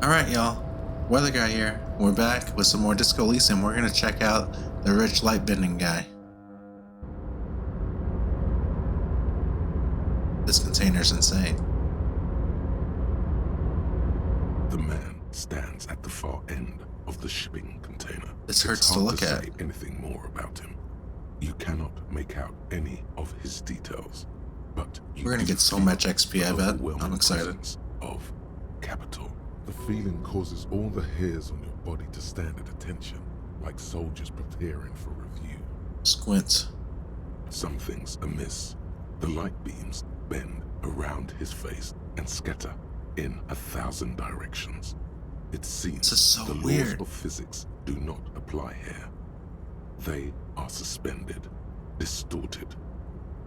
Alright, y'all. Weather guy here. We're back with some more Disco Elysium. We're gonna check out the rich light bending guy. This container's insane. The man stands at the far end of the shipping container. This hurts to look at. Say anything more about him. You cannot make out any of his details, but we're gonna get so much XP, I bet. I'm excited. Of capital. The feeling causes all the hairs on your body to stand at attention, like soldiers preparing for review. Squint. Something's amiss. The light beams bend around his face and scatter in 1,000 directions. It seems this is so the weird. laws of physics do not apply here. They are suspended, distorted,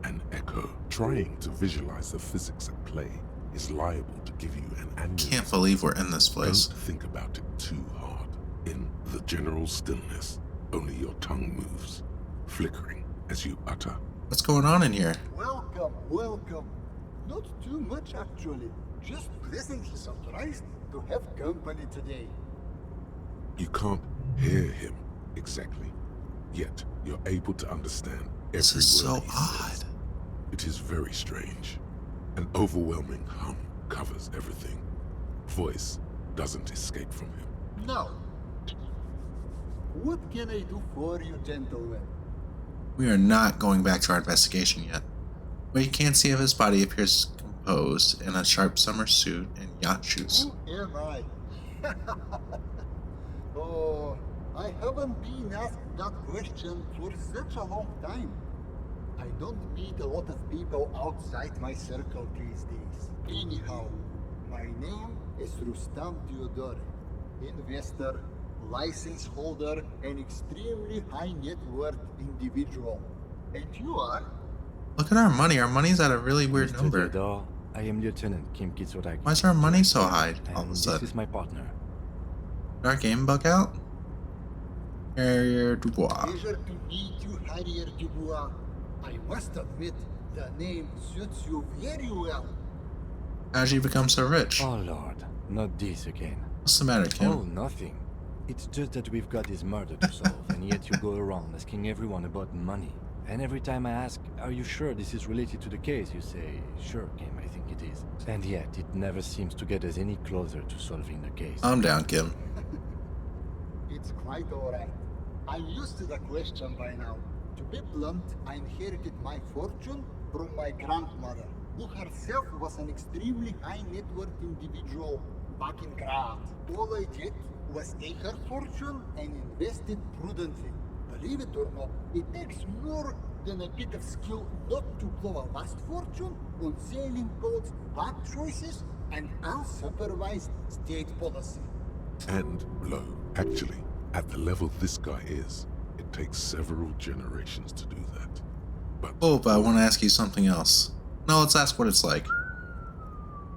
and echo. Trying to visualize the physics at play is liable to give you an aneurysm. Can't believe we're in this place. Don't think about it too hard. In the general stillness, only your tongue moves, flickering as you utter. What's going on in here? Welcome, welcome. Not too much actually. Just pleasantly surprised to have company today. You can't hear him exactly, yet you're able to understand every This is word so he odd. says. It is very strange. An overwhelming hum covers everything. Voice doesn't escape from him. Now, what can I do for you, gentlemen? We are not going back to our investigation yet. What you can't see of his body appears composed in a sharp summer suit and yacht shoes. Who am I? Oh, I haven't been asked that question for such a long time. I don't meet a lot of people outside my circle these days. Anyhow, my name is Rustam Theodore, investor, license holder, and extremely high net worth individual. And you are? Look at our money. Our money's at a really weird Mr. number. Theodore, I am Lieutenant Kim Kitsuragi. Why is our money so high all of a This sudden? is my partner. Did our game bug out? Harrier Dubois. Pleasure to meet you, Harrier Dubois. I must admit, the name suits you very well. How did you become so rich? Oh Lord, not this again. What's the matter, Kim? Oh, nothing. It's just that we've got this murder to solve, and yet you go around asking everyone about money. And every time I ask, are you sure this is related to the case, you say, sure, Kim, I think it is. And yet, it never seems to get us any closer to solving the case. I'm down, Kim. It's quite alright. I'm used to the question by now. To be blunt, I inherited my fortune from my grandmother, who herself was an extremely high net worth individual back in Graz. All I did was take her fortune and invest it prudently. Believe it or not, it takes more than a bit of skill not to blow a vast fortune on sailing boats, bad choices, and unsupervised state policy. And low. Actually, at the level this guy is, it takes several generations to do that. But I want to ask you something else. No, let's ask what it's like.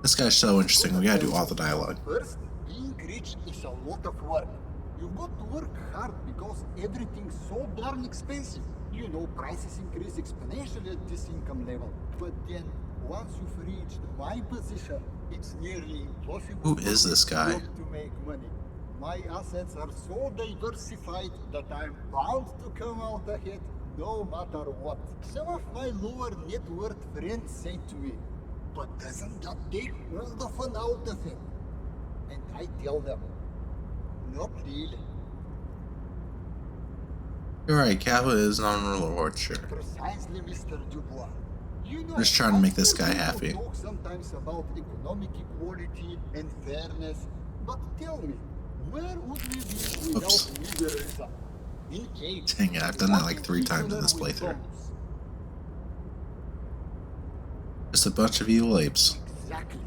This guy's so interesting. We gotta do all the dialogue. First, being rich is a lot of work. You've got to work hard because everything's so darn expensive. You know, prices increase exponentially at this income level. But then, once you've reached my position, it's nearly impossible Who is this guy? to make money. My assets are so diversified that I'm bound to come out ahead no matter what. Some of my lower net worth friends say to me, but doesn't that take all the fun out of it? And I tell them, not really. You're right, Kappa is on reward, sure. Precisely, Mr. Dubois. You know, Just trying to make this guy people happy. Talk sometimes about economic equality and fairness, but tell me, where would we be without Oops. liberalism? In case, Dang it, I've done that like 3 times in this playthrough. Just a bunch of evil apes. Exactly.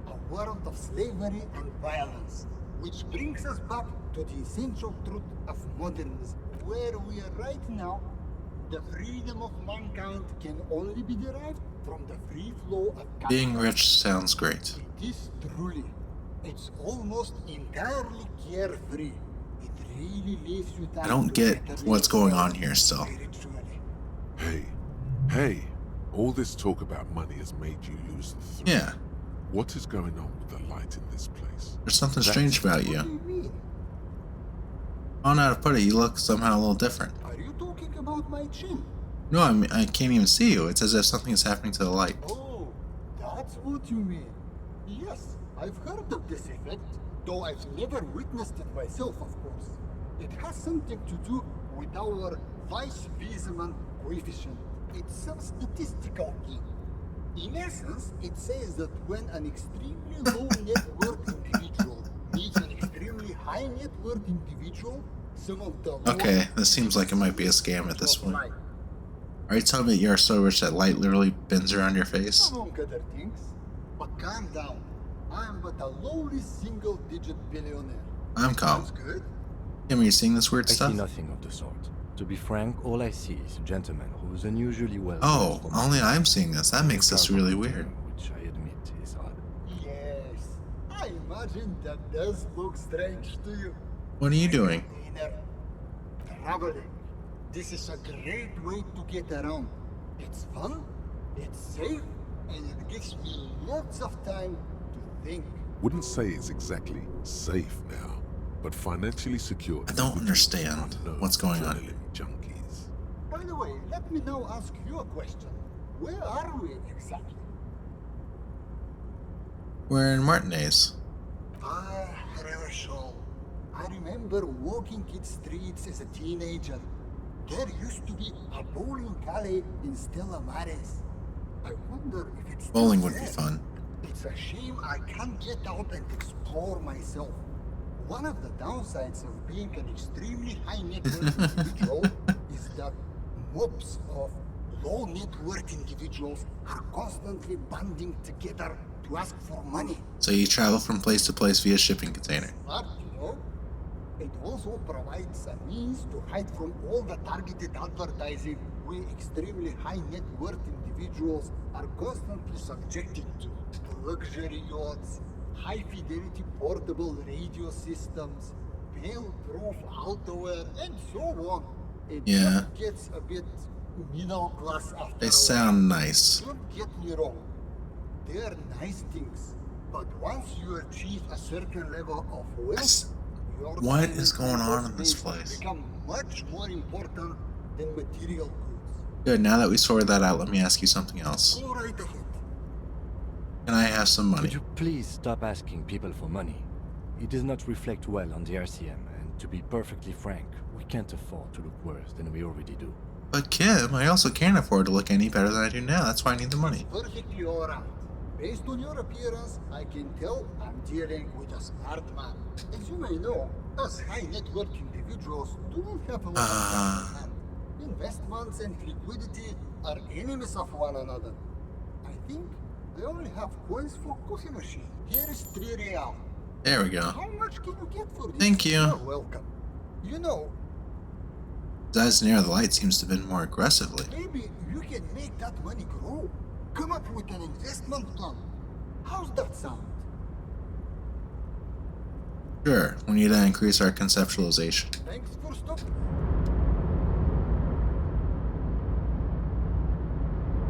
A world of slavery and violence. Which brings us back to the essential truth of modernism. Where we are right now, the freedom of mankind can only be derived from the free flow of capital. Being rich sounds great. It is truly. It's almost entirely carefree. It really leaves you I don't get what's going on here still. hey, all this talk about money has made you lose the thrill. Yeah. What is going on with the light in this place? There's something strange about What do you. you mean? I don't know how to put it. You look somehow a little different. Are you talking about my chin? No, I can't even see you. It's as if something is happening to the light. Oh, that's what you mean. Yes, I've heard of this effect, though I've never witnessed it myself, of course. It has something to do with our Weiss-Wiesemann coefficient. It's some statistical thing. In essence, it says that when an extremely low net worth individual meets an extremely high net worth individual, some of the Okay, this seems like it might be a scam at this point. Are you telling me you're so rich that light literally bends around your face? Among other things. But calm down. I am but a lowly single-digit billionaire. I'm calm. Sounds good? Kim, are you seeing this weird I stuff? see nothing of the sort. To be frank, all I see is a gentleman who is unusually well. Oh, only I'm seeing this. That makes this really weird. Which I admit is odd. Yes. I imagine that does look strange to you. What are you doing? Dinner. Traveling. This is a great way to get around. It's fun, it's safe, and it gives me lots of time to think. Wouldn't say it's exactly safe now, but financially secure. I don't understand what's going on here. Junkies. By the way, let me now ask you a question. Where are we exactly? We're in Martinez. Ah, Herschel. I remember walking its streets as a teenager. There used to be a bowling alley in Stella Maris. I wonder if it's still Bowling would be there. fun. It's a shame I can't get out and explore myself. One of the downsides of being an extremely high net worth individual is that mobs of low net worth individuals are constantly banding together to ask for money. So you travel from place to place via shipping container. Smart, you know? It also provides a means to hide from all the targeted advertising we extremely high net worth individuals are constantly subjected to. Luxury yachts, high fidelity portable radio systems, fail-proof outerwear, and so on. It Yeah. just gets a bit middle class after They a sound while. nice. Don't get me wrong. They are nice things. But once you achieve a certain level of wealth, your What time is and going on effort in this space place? become much more important than material goods. Good, now that we sorted that out, let me ask you something else. Go right ahead. Can I have some Could money? you please stop asking people for money? It does not reflect well on the RCM, and to be perfectly frank, we can't afford to look worse than we already do. But Kim, I also can't afford to look any better than I do now. That's why I need the money. Perfectly alright. Based on your appearance, I can tell I'm dealing with a smart man. As you may know, us high net worth individuals do not have a lot of cash in hand. Investments and liquidity are enemies of one another. I think I only have coins for coffee machine. Here is 3 real. There we go. How much can you get for this? Thank you. You're welcome. You know, As near the light seems to bend more aggressively. maybe you can make that money grow. Come up with an investment plan. How's that sound? Sure, we need to increase our conceptualization. Thanks for stopping.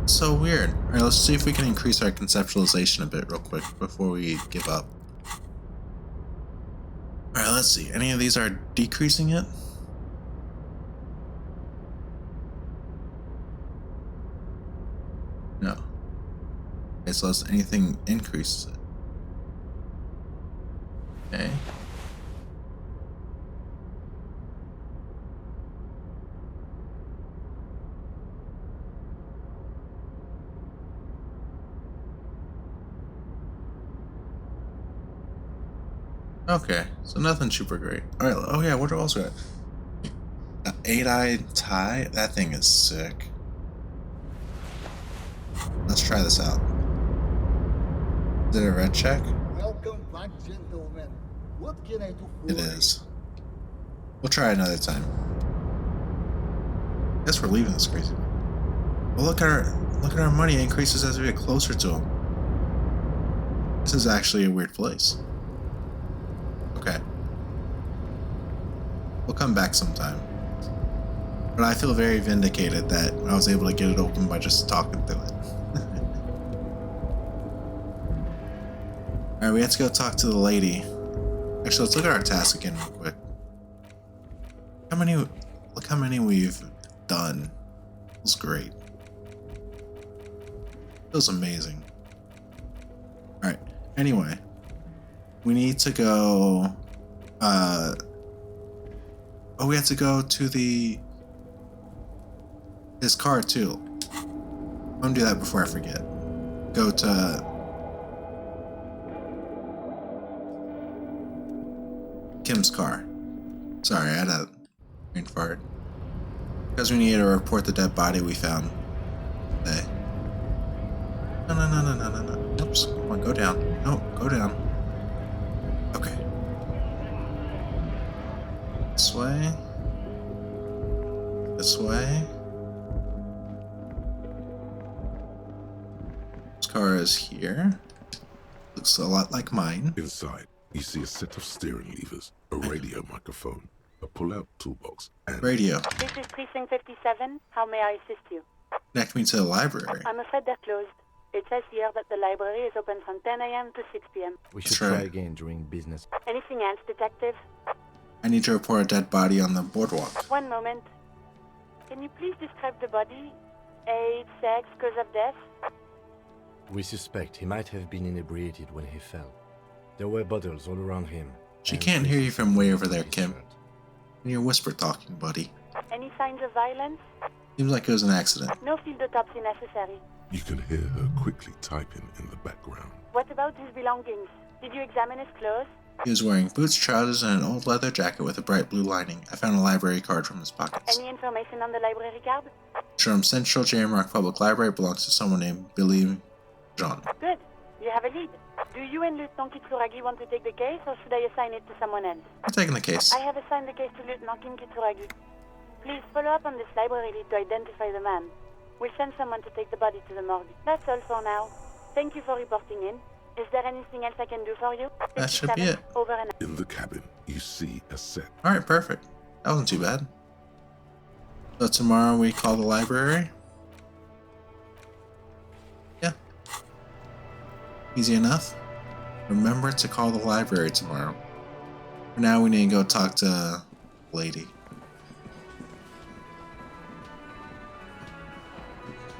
So weird. Alright, let's see if we can increase our conceptualization a bit real quick before we give up. Alright, let's see. Any of these are decreasing it? No. Okay, so let's anything increases it. Okay. Okay, so nothing super great. Alright, oh yeah, what else we got? An 8-eyed tie? That thing is sick. Let's try this out. Is it a red check? Welcome back, gentlemen. What can I do for It you? is. We'll try another time. Guess we're leaving this crazy. Well, look at our money increases as we get closer to him. This is actually a weird place. Okay. We'll come back sometime. But I feel very vindicated that I was able to get it open by just talking through it. Alright, we have to go talk to the lady. Actually, let's look at our task again real quick. Look how many we've done. It was great. It was amazing. Alright, anyway. We need to go, we have to go to his car too. I'm gonna do that before I forget. Go to Kim's car. Sorry, I had a brain fart. Because we need to report the dead body we found today. No. Oops. Come on, go down. No, go down. Okay. This way. This way. This car is here. Looks a lot like mine. Inside, you see a set of steering levers, a radio microphone, a pull-out toolbox, and Radio. This is Precinct 57. How may I assist you? Connect me to the library. I'm afraid they're closed. It says here that the library is open from 10 a.m. to 6 p.m. We should That's try right. again during business. Anything else, detective? I need to report a dead body on the boardwalk. One moment. Can you please describe the body? Age, sex, cause of death? We suspect he might have been inebriated when he fell. There were bottles all around him. She and can't hear you from way over there, his Kim. shirt. You're whisper talking, buddy. Any signs of violence? Seems like it was an accident. No field autopsy necessary. you can hear her quickly typing in the background. What about his belongings? Did you examine his clothes? He was wearing boots, trousers, and an old leather jacket with a bright blue lining. I found a library card from his pockets. Any information on the library card? From Central Jamrock Public Library, belongs to someone named Billy Jean. Good. You have a lead. Do you and Lieutenant Kitsuragi want to take the case, or should I assign it to someone else? I'm taking the case. I have assigned the case to Lieutenant Kim Kitsuragi. Please follow up on this library lead to identify the man. We'll send someone to take the body to the morgue. That's all for now. Thank you for reporting in. Is there anything else I can do for you? That should be it. Over and out. In the cabin, you see a set. Alright, perfect. That wasn't too bad. So tomorrow we call the library? Yeah. Easy enough. Remember to call the library tomorrow. For now, we need to go talk to the lady.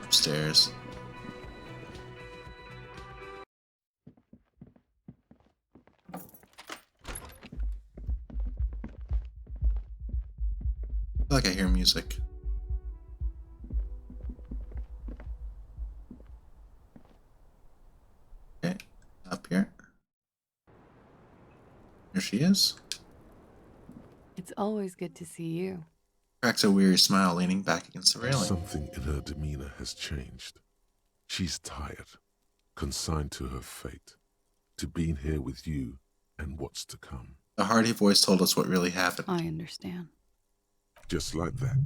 Upstairs. I feel like I hear music. Okay, up here. Here she is. It's always good to see you. Cracks a weary smile, leaning back against the railing. Something in her demeanor has changed. She's tired, consigned to her fate, to being here with you and what's to come. The hearty voice told us what really happened. I understand. Just like that.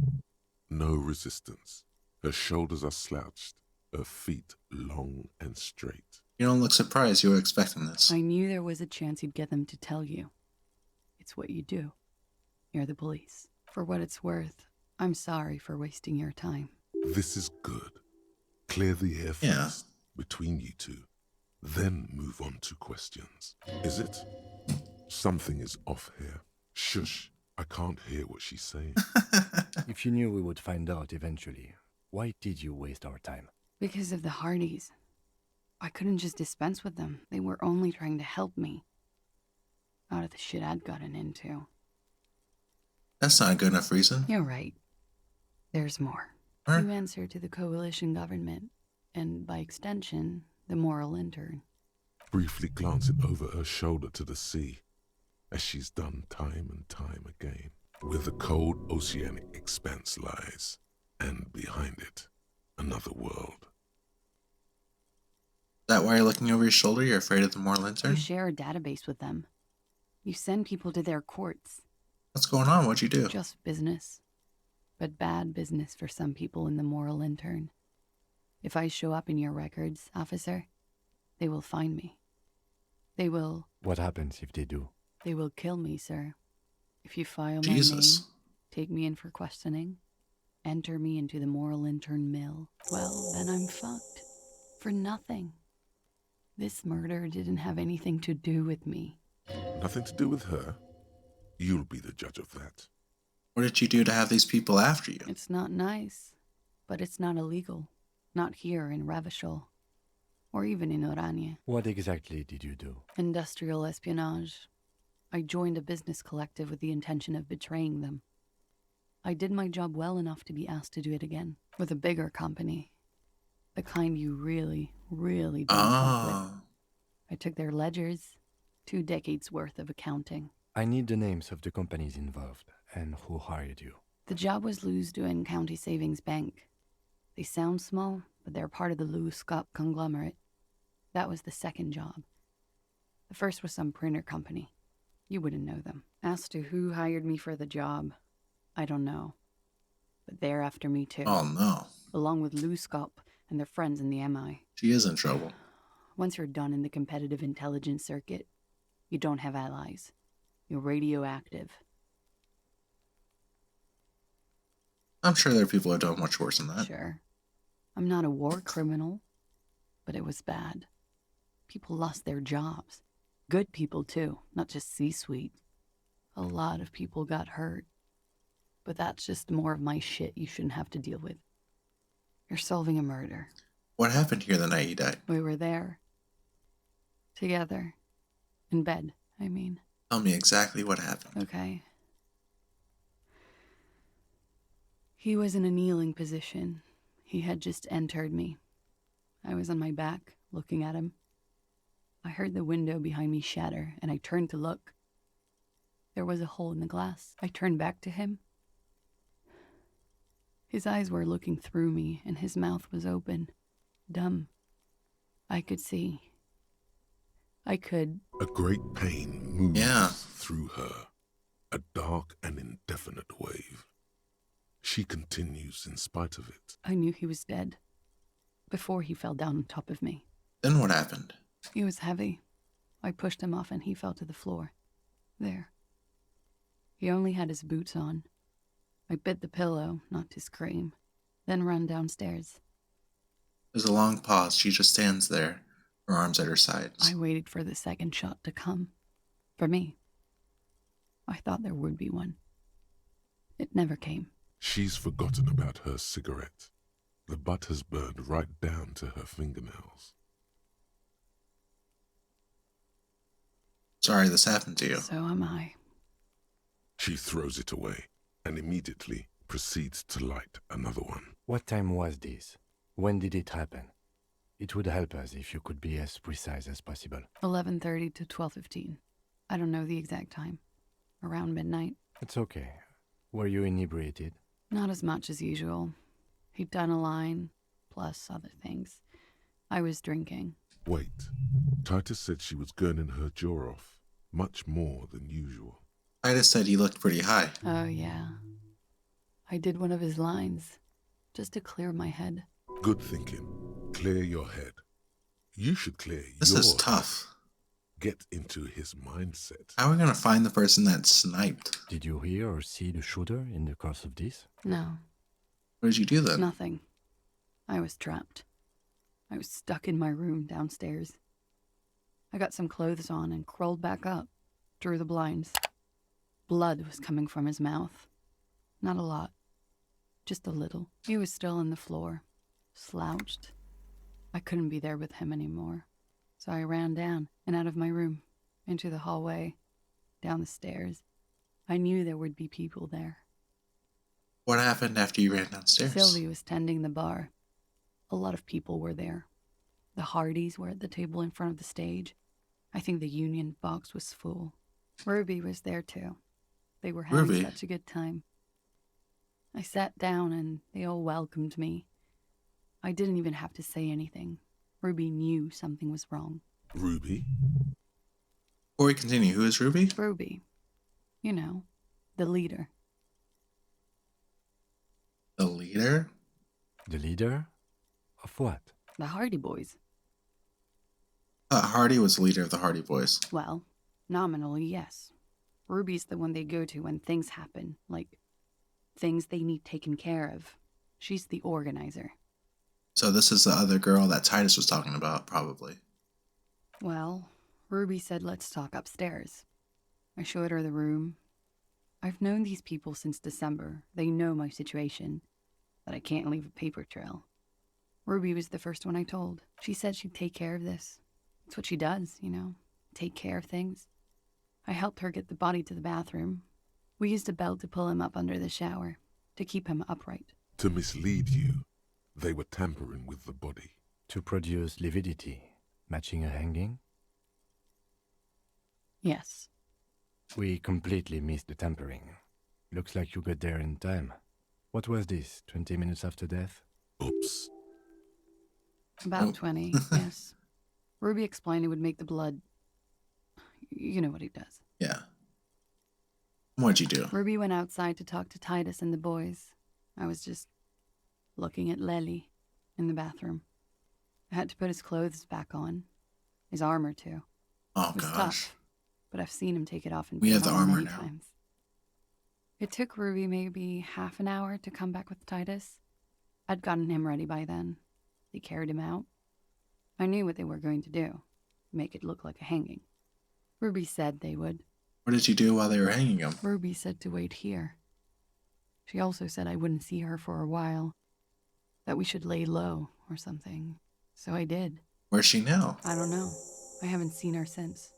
No resistance. Her shoulders are slouched, her feet long and straight. You don't look surprised. You were expecting this. I knew there was a chance you'd get them to tell you. It's what you do. You're the police. For what it's worth, I'm sorry for wasting your time. This is good. Clear the air first Yeah. between you two, then move on to questions. Is it? Something is off here. Shush. I can't hear what she's saying. If you knew we would find out eventually, why did you waste our time? Because of the Hardys. I couldn't just dispense with them. They were only trying to help me. Out of the shit I'd gotten into. That's not a good enough reason. You're right. There's more. Huh? You answer to the coalition government, and by extension, the moral intern. Briefly glancing over her shoulder to the sea, as she's done time and time again, where the cold oceanic expanse lies, and behind it, another world. Is that why you're looking over your shoulder? You're afraid of the moral You intern? share a database with them. You send people to their courts. What's going on? What'd you do? Just business. But bad business for some people in the moral intern. If I show up in your records, officer, they will find me. They will What happens if they do? kill me, sir. If you file my Jesus. name, take me in for questioning, enter me into the moral intern mill, well, then I'm fucked. For nothing. This murder didn't have anything to do with me. Nothing to do with her. You'll be the judge of that. What did you do to have these people after you? It's not nice, but it's not illegal. Not here in Ravishol, or even in Oranje. What exactly did you do? Industrial espionage. I joined a business collective with the intention of betraying them. I did my job well enough to be asked to do it again, with a bigger company. The kind you really, really don't fuck with. Oh. I took their ledgers, 2 decades worth of accounting. I need the names of the companies involved and who hired you. The job was Louisdouen County Savings Bank. They sound small, but they're part of the Louis-Scott conglomerate. That was the second job. The first was some printer company. You wouldn't know them. As to who hired me for the job, I don't know. But they're after me too. Oh no. Along with Louis-Scott and their friends in the MI. She is in trouble. Once you're done in the competitive intelligence circuit, you don't have allies. You're radioactive. I'm sure there are people who have done much worse than that. Sure. I'm not a war criminal, but it was bad. People lost their jobs. Good people, too, not just C-suite. A lot of people got hurt. But that's just more of my shit you shouldn't have to deal with. You're solving a murder. What happened here the night you died? We were there. Together. In bed, I mean. Tell me exactly what happened. Okay. He was in a kneeling position. He had just entered me. I was on my back, looking at him. I heard the window behind me shatter, and I turned to look. There was a hole in the glass. I turned back to him. His eyes were looking through me, and his mouth was open. Dumb. I could see. I could... A great pain moves Yeah. through her, a dark and indefinite wave. She continues in spite of it. I knew he was dead. Before he fell down on top of me. Then what happened? He was heavy. I pushed him off and he fell to the floor. There. He only had his boots on. I bit the pillow, not to scream, then ran downstairs. There's a long pause. She just stands there, her arms at her sides. I waited for the second shot to come. For me. I thought there would be one. It never came. She's forgotten about her cigarette. The butt has burned right down to her fingernails. Sorry this happened to you. So am I. She throws it away and immediately proceeds to light another one. What time was this? When did it happen? It would help us if you could be as precise as possible. 11:30 to 12:15. I don't know the exact time. Around midnight. It's okay. Were you inebriated? Not as much as usual. He'd done a line, plus other things. I was drinking. Wait. Titus said she was gurning her jaw off, much more than usual. Titus said he looked pretty high. Oh, yeah. I did one of his lines, just to clear my head. Good thinking. Clear your head. You should clear This your is head. tough. Get into his mindset. How are we going to find the person that sniped? Did you hear or see the shooter in the course of this? No, What did you do then? nothing. I was trapped. I was stuck in my room downstairs. I got some clothes on and crawled back up, drew the blinds. Blood was coming from his mouth. Not a lot, just a little. He was still on the floor, slouched. I couldn't be there with him anymore. So I ran down and out of my room, into the hallway, down the stairs. I knew there would be people there. What happened after you ran downstairs? Sylvie was tending the bar. A lot of people were there. The Hardys were at the table in front of the stage. I think the Union box was full. Ruby was there too. They were having Ruby? such a good time. I sat down and they all welcomed me. I didn't even have to say anything. Ruby knew something was wrong. Ruby? Before we continue, who is Ruby? Ruby. You know, the leader. The leader? The leader? Of what? The Hardy Boys. Hardy was the leader of the Hardy Boys. Well, nominally, yes. Ruby's the one they go to when things happen, like things they need taken care of. She's the organizer. So this is the other girl that Titus was talking about, probably. Well, Ruby said let's talk upstairs. I showed her the room. I've known these people since December. They know my situation, that I can't leave a paper trail. Ruby was the first one I told. She said she'd take care of this. It's what she does, you know, take care of things. I helped her get the body to the bathroom. We used a belt to pull him up under the shower, to keep him upright. To mislead you, they were tampering with the body. To produce lividity, matching a hanging? Yes. We completely missed the tampering. Looks like you got there in time. What was this, 20 minutes after death? Oops. About 20, yes. Ruby explained it would make the blood... You know what he does. Yeah. What'd you do? Ruby went outside to talk to Titus and the boys. I was just looking at Lely in the bathroom. I had to put his clothes back on. His armor, too. Oh, It was gosh. tough, but I've seen him take it off and We put have it the on armor many now. times. It took Ruby maybe half an hour to come back with Titus. I'd gotten him ready by then. They carried him out. I knew what they were going to do. Make it look like a hanging. Ruby said they would. What did you do while they were hanging him? Ruby said to wait here. She also said I wouldn't see her for a while. That we should lay low or something. So I did. Where's she now? I don't know. I haven't seen her since.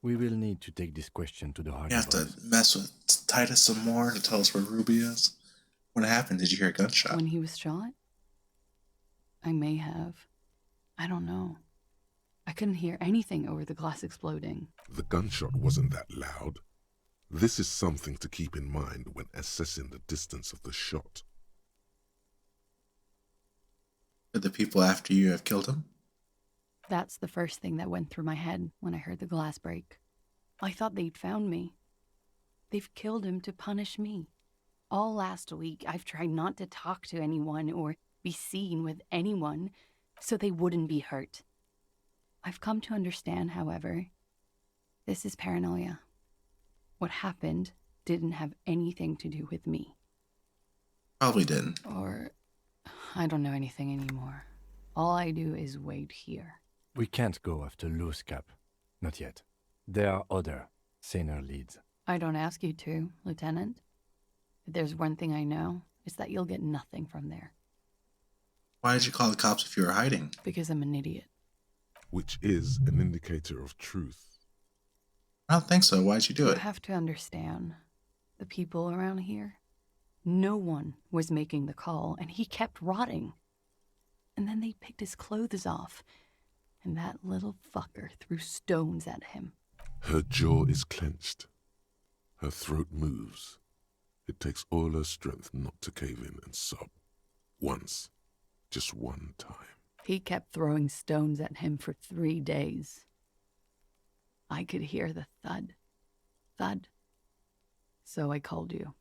We will need to take this question to the heart You have of to us. mess with Titus some more to tell us where Ruby is. What happened? Did you hear a gunshot? When he was shot? I may have. I don't know. I couldn't hear anything over the glass exploding. The gunshot wasn't that loud. This is something to keep in mind when assessing the distance of the shot. Could the people after you have killed him? That's the first thing that went through my head when I heard the glass break. I thought they'd found me. They've killed him to punish me. All last week, I've tried not to talk to anyone or be seen with anyone so they wouldn't be hurt. I've come to understand, however, this is paranoia. What happened didn't have anything to do with me. Probably didn't. Or I don't know anything anymore. All I do is wait here. We can't go after Loose Cap. Not yet. There are other, saner leads. I don't ask you to, Lieutenant. If there's one thing I know, it's that you'll get nothing from there. Why did you call the cops if you were hiding? Because I'm an idiot. Which is an indicator of truth. I don't think so. Why'd you do You it? have to understand, the people around here, no one was making the call, and he kept rotting. And then they picked his clothes off, and that little fucker threw stones at him. Her jaw is clenched. Her throat moves. It takes all her strength not to cave in and sob. Once. Just one time. He kept throwing stones at him for 3 days. I could hear the thud. Thud. So I called you.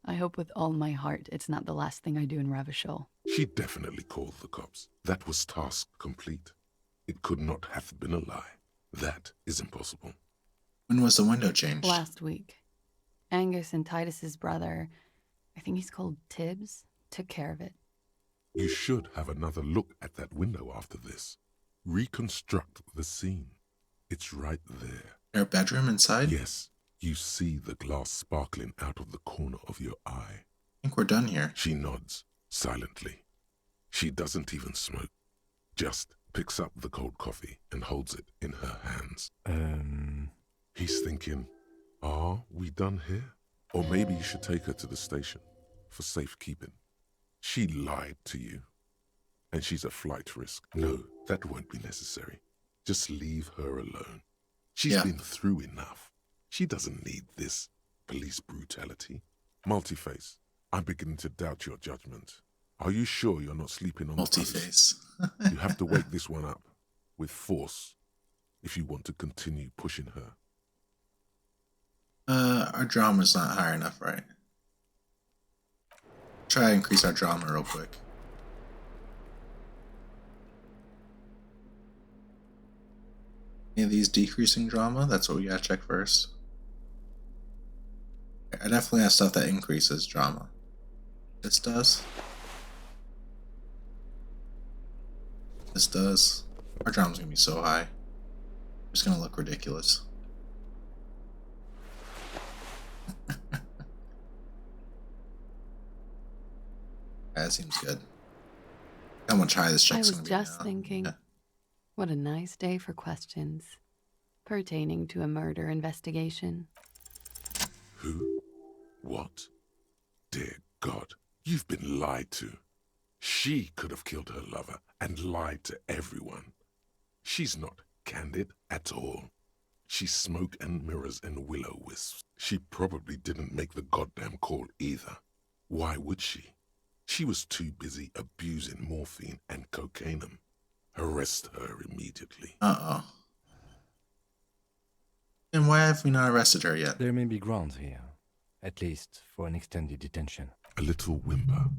I hope with all my heart it's not the last thing I do in Ravishol. She definitely called the cops. That was task complete. It could not have been a lie. That is impossible. When was the window changed? Last week. Angus and Titus's brother, I think he's called Tibbs, took care of it. You should have another look at that window after this. Reconstruct the scene. It's right there. Their bedroom inside? Yes, you see the glass sparkling out of the corner of your eye. I think we're done here. She nods, silently. She doesn't even smoke. Just picks up the cold coffee and holds it in her hands. He's thinking, are we done here? Or maybe you should take her to the station for safekeeping. She lied to you, and she's a flight risk. No, that won't be necessary. Just leave her alone. She's been through enough. She doesn't need this police brutality. Multiface, I'm beginning to doubt your judgment. Are you sure you're not sleeping on the post? Multi-face. You have to wake this one up with force if you want to continue pushing her. Our drama's not high enough, right? Try to increase our drama real quick. Any of these decreasing drama? That's what we gotta check first. I definitely have stuff that increases drama. This does. This does. Our drama's gonna be so high. It's gonna look ridiculous. That seems good. How much higher this I check's was gonna be just now. thinking, Yeah. what a nice day for questions pertaining to a murder investigation. Who? What? Dear God, you've been lied to. She could have killed her lover and lied to everyone. She's not candid at all. She's smoke and mirrors and willow wisps. She probably didn't make the goddamn call either. Why would she? She was too busy abusing morphine and cocaine. Arrest her immediately. Uh-oh. Then why have we not arrested her yet? There may be grounds here, at least for an extended detention. A little whimper.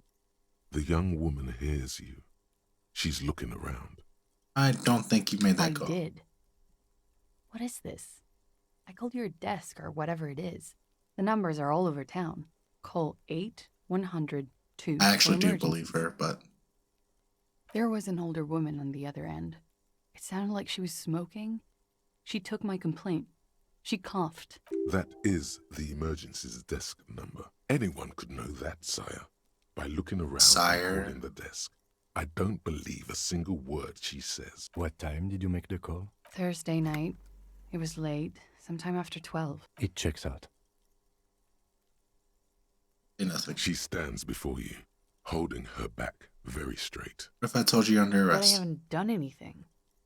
The young woman hears you. She's looking around. I don't think you made that I call. did. What is this? I called your desk or whatever it is. The numbers are all over town. Call 8-100-2. I actually do for believe emergencies. her, but There was an older woman on the other end. It sounded like she was smoking. She took my complaint. She coughed. That is the emergencies desk number. Anyone could know that, sire, by looking around Sire. and holding the desk. I don't believe a single word she says. What time did you make the call? Thursday night. It was late, sometime after 12. It checks out. say nothing. She stands before you, holding her back very straight. What if I told you you're under But I arrest? haven't done anything.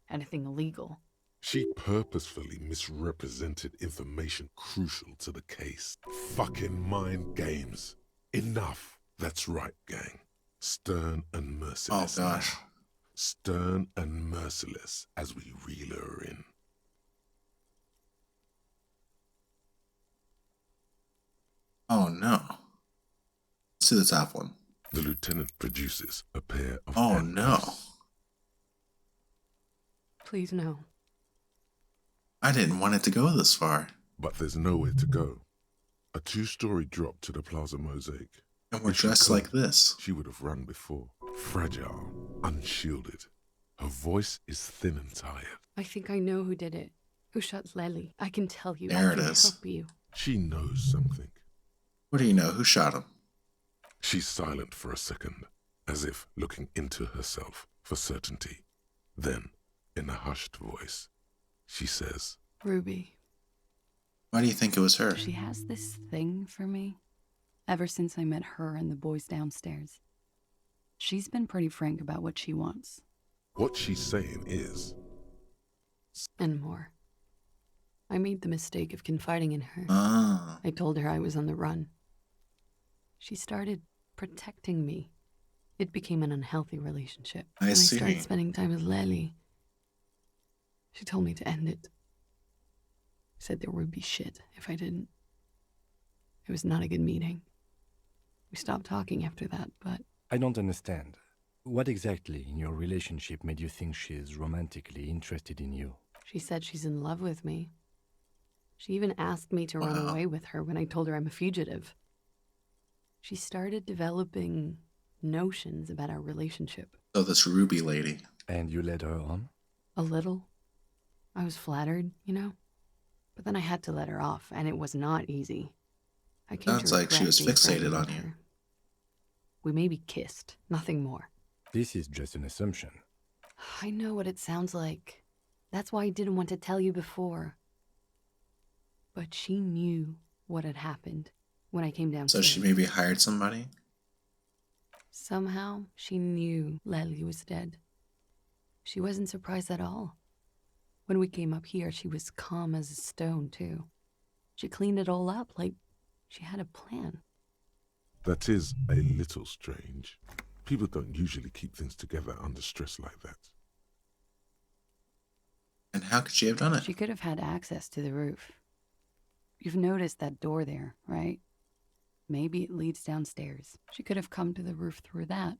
Anything illegal. She purposefully misrepresented information crucial to the case. Fucking mind games. Enough. That's right, gang. Stern and Oh merciless. gosh. now. Stern and merciless as we reel her in. Oh no. Let's do the top one. The lieutenant produces a pair of Oh handcuffs. no. Please no. I didn't want it to go this far. But there's nowhere to go. A two-story drop to the Plaza Mosaic. And we're If she dressed could, like this. She would have run before. Fragile, unshielded. Her voice is thin and tired. I think I know who did it. Who shot Lely. I can tell you. There I it can is. help you. She knows something. What do you know? Who shot him? She's silent for a second, as if looking into herself for certainty. Then, in a hushed voice, she says, Ruby. Why do you think it was her? She has this thing for me. Ever since I met her and the boys downstairs. She's been pretty frank about what she wants. what she's saying is, And more. I made the mistake of confiding in her. Ah. I told her I was on the run. She started protecting me. It became an unhealthy relationship. I When see. I started spending time with Lely, she told me to end it. Said there would be shit if I didn't. It was not a good meeting. We stopped talking after that, but I don't understand. What exactly in your relationship made you think she's romantically interested in you? she said she's in love with me. She even asked me to run Wow. away with her when I told her I'm a fugitive. She started developing notions about our relationship. So this Ruby lady. And you led her on? A little. I was flattered, you know? But then I had to let her off, and it was not easy. I came Sounds to like she regret was being fixated friendly on with you. her. We maybe kissed, nothing more. This is just an assumption. I know what it sounds like. That's why I didn't want to tell you before. But she knew what had happened when I came So downstairs. she maybe hired somebody? Somehow, she knew Lely was dead. She wasn't surprised at all. When we came up here, she was calm as a stone, too. She cleaned it all up like she had a plan. that is a little strange. People don't usually keep things together under stress like that. And how could she have done it? She could have had access to the roof. You've noticed that door there, right? Maybe it leads downstairs. She could have come to the roof through that,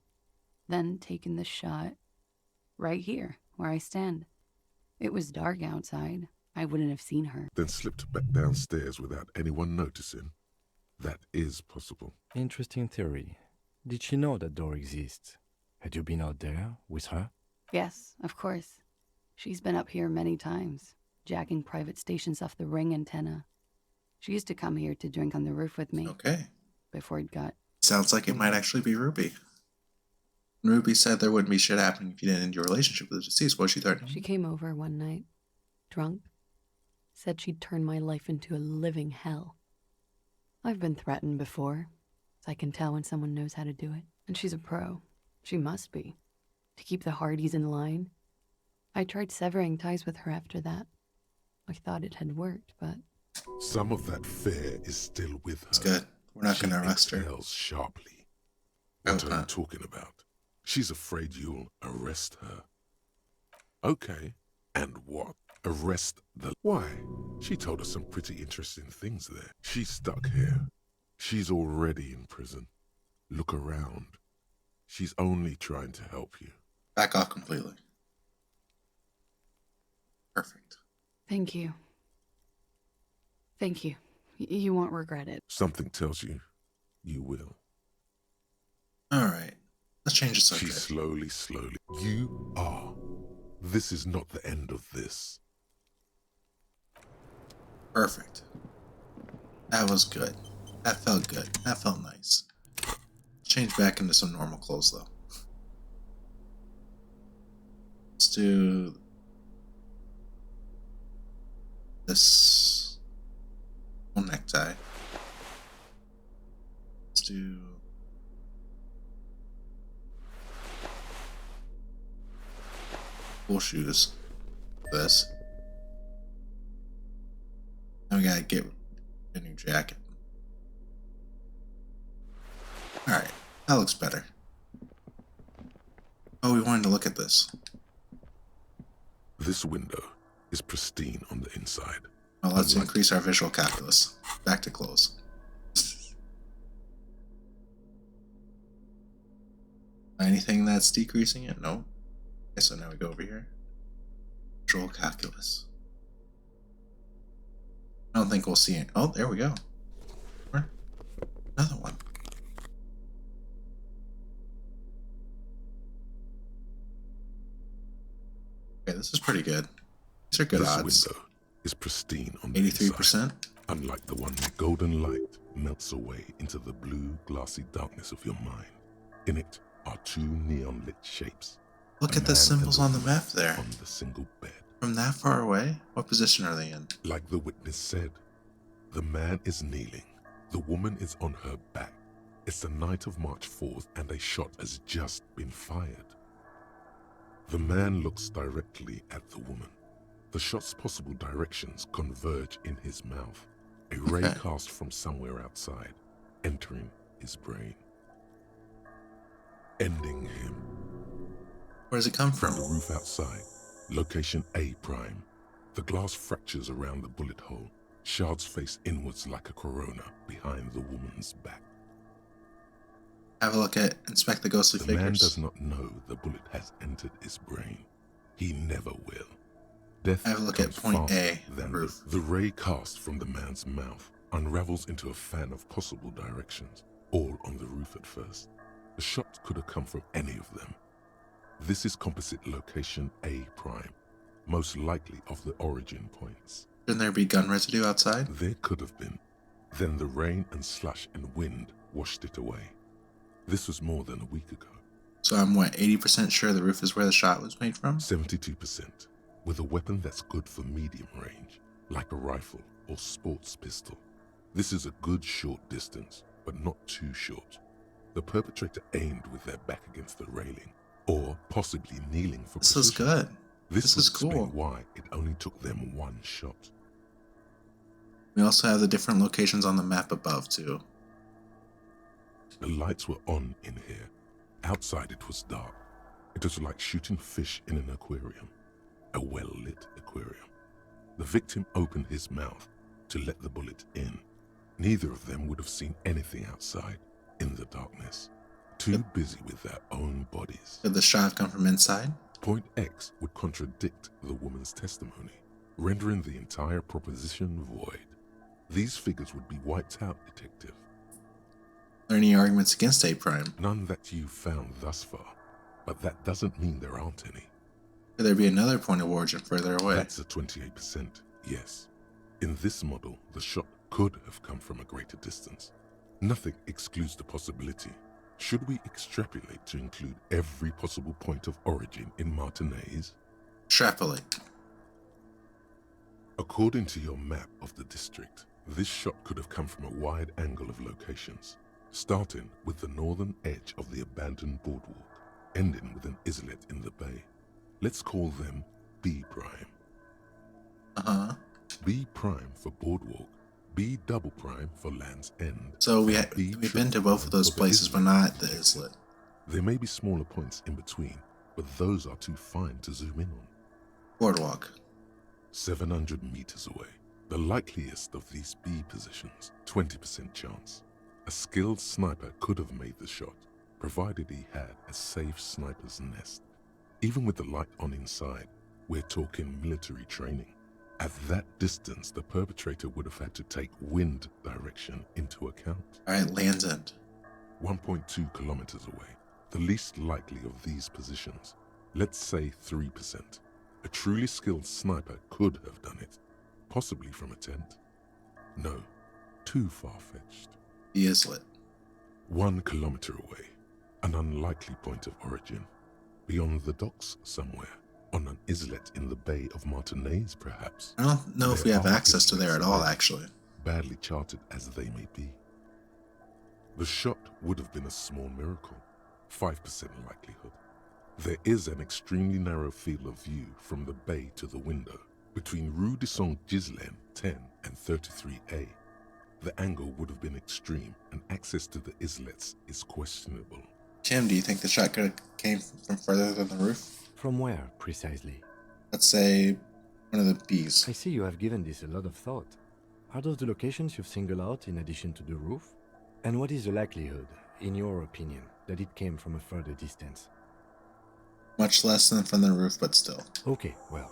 then taken the shot right here, where I stand. It was dark outside. I wouldn't have seen her. Then slipped back downstairs without anyone noticing. That is possible. Interesting theory. Did she know that door exists? Had you been out there with her? Yes, of course. She's been up here many times, jacking private stations off the ring antenna. She used to come here to drink on the roof with me Okay. before it got... Sounds like it might actually be Ruby. Ruby said there wouldn't be shit happening if you didn't end your relationship with the deceased. Was she threatening? She came over one night, drunk, said she'd turn my life into a living hell. I've been threatened before, so I can tell when someone knows how to do it. And she's a pro. She must be. To keep the Hardys in line. I tried severing ties with her after that. I thought it had worked, but... Some of that fear is still with her. It's good. We're not going to arrest She her. exhales sharply. I What hope are you not. talking about? She's afraid you'll arrest her. Okay. And what? Arrest the... Why? She told us some pretty interesting things there. She's stuck here. She's already in prison. Look around. She's only trying to help you. Back off completely. Perfect. Thank you. Thank you. You won't regret it. Something tells you, you will. All right. Let's change the She subject. slowly. You are. This is not the end of this. Perfect. That was good. That felt good. That felt nice. Change back into some normal clothes, though. Let's do this whole necktie. Let's do full shoes. This. Now we gotta get a new jacket. Alright, that looks better. Oh, we wanted to look at this. This window is pristine on the inside. Well, let's Unlike- increase our visual calculus. Back to clothes. Anything that's decreasing it? No. Okay, so now we go over here. Visual calculus. I don't think we'll see it. Oh, there we go. Another one. Okay, this is pretty good. These are good This odds. window is pristine on the inside. 83%. Unlike the one where golden light melts away into the blue, glassy darkness of your mind. In it are two neon-lit shapes. Look A at the man symbols and a on the woman map there. On the single bed. From that far away? What position are they in? Like the witness said, the man is kneeling. The woman is on her back. It's the night of March 4th and a shot has just been fired. The man looks directly at the woman. The shot's possible directions converge in his mouth. A ray Okay. cast from somewhere outside, entering his brain. Ending him. Where does it come From from? the roof outside, location A prime. The glass fractures around the bullet hole. Shards face inwards like a corona behind the woman's back. Have a look at inspect the ghostly The man figures. does not know the bullet has entered his brain. He never will. Death Have a look at comes point faster A, than roof. the ray cast from the man's mouth unravels into a fan of possible directions, all on the roof at first. The shot could have come from any of them. This is composite location A prime, most likely of the origin points. Shouldn't there be gun residue outside? There could have been. Then the rain and slush and wind washed it away. This was more than a week ago. So I'm what, 80% sure the roof is where the shot was made from? 72%, with a weapon that's good for medium range, like a rifle or sports pistol. This is a good short distance, but not too short. The perpetrator aimed with their back against the railing, or possibly kneeling for This is precision. good. This This would is explain cool. why it only took them one shot. We also have the different locations on the map above too. The lights were on in here. Outside it was dark. It was like shooting fish in an aquarium, a well-lit aquarium. The victim opened his mouth to let the bullet in. Neither of them would have seen anything outside in the darkness, too busy with their own bodies. Did the shot come from inside? Point X would contradict the woman's testimony, rendering the entire proposition void. These figures would be wiped out, detective. Are there any arguments against A prime? None that you've found thus far, but that doesn't mean there aren't any. Could there be another point of origin further away? That's a 28%, yes. In this model, the shot could have come from a greater distance. Nothing excludes the possibility. Should we extrapolate to include every possible point of origin in Martinez? Extrapolate. According to your map of the district, this shot could have come from a wide angle of locations, starting with the northern edge of the abandoned boardwalk, ending with an islet in the bay. Let's call them B prime. Uh-huh. B prime for boardwalk, B double prime for Land's End. So and B we've triple been to both of prime those for the places, but not the islet. There may be smaller points in between, but those are too fine to zoom in on. Boardwalk. 700 meters away. The likeliest of these B positions, 20% chance. A skilled sniper could have made the shot, provided he had a safe sniper's nest. Even with the light on inside, we're talking military training. At that distance, the perpetrator would have had to take wind direction into account. Alright, Land's End. 1.2 kilometers away, the least likely of these positions. Let's say 3%. A truly skilled sniper could have done it, possibly from a tent. No, too far-fetched. The islet. 1 kilometer away, an unlikely point of origin. Beyond the docks somewhere, on an islet in the Bay of Martinez, perhaps. I don't know if we There have are access to there at all, islets, actually. badly charted as they may be. The shot would have been a small miracle, 5% likelihood. There is an extremely narrow field of view from the bay to the window, between Rue de Saint-Ghislain 10 and 33A. The angle would have been extreme, and access to the islets is questionable. Tim, do you think the shot could have came from further than the roof? From where, precisely? Let's say one of the Bs. I see you have given this a lot of thought. Are those the locations you've singled out in addition to the roof? And what is the likelihood, in your opinion, that it came from a further distance? Much less than from the roof, but still. Okay, well,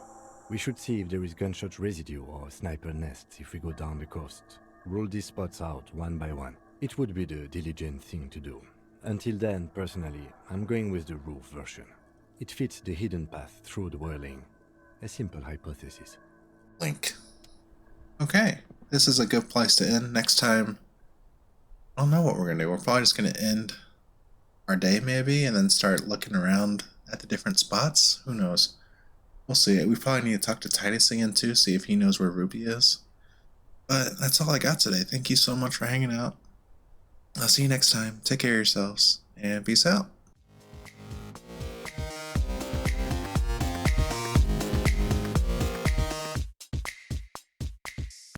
we should see if there is gunshot residue or sniper nests if we go down the coast. Rule these spots out one by one. It would be the diligent thing to do. Until then, personally, I'm going with the roof version. It fits the hidden path through the whirling. A simple hypothesis. Link. Okay, this is a good place to end. Next time, I don't know what we're going to do. We're probably just going to end our day, maybe, and then start looking around at the different spots. Who knows? We'll see. We probably need to talk to Titus again, too, see if he knows where Ruby is. But that's all I got today. Thank you so much for hanging out. I'll see you next time. Take care of yourselves, and peace out.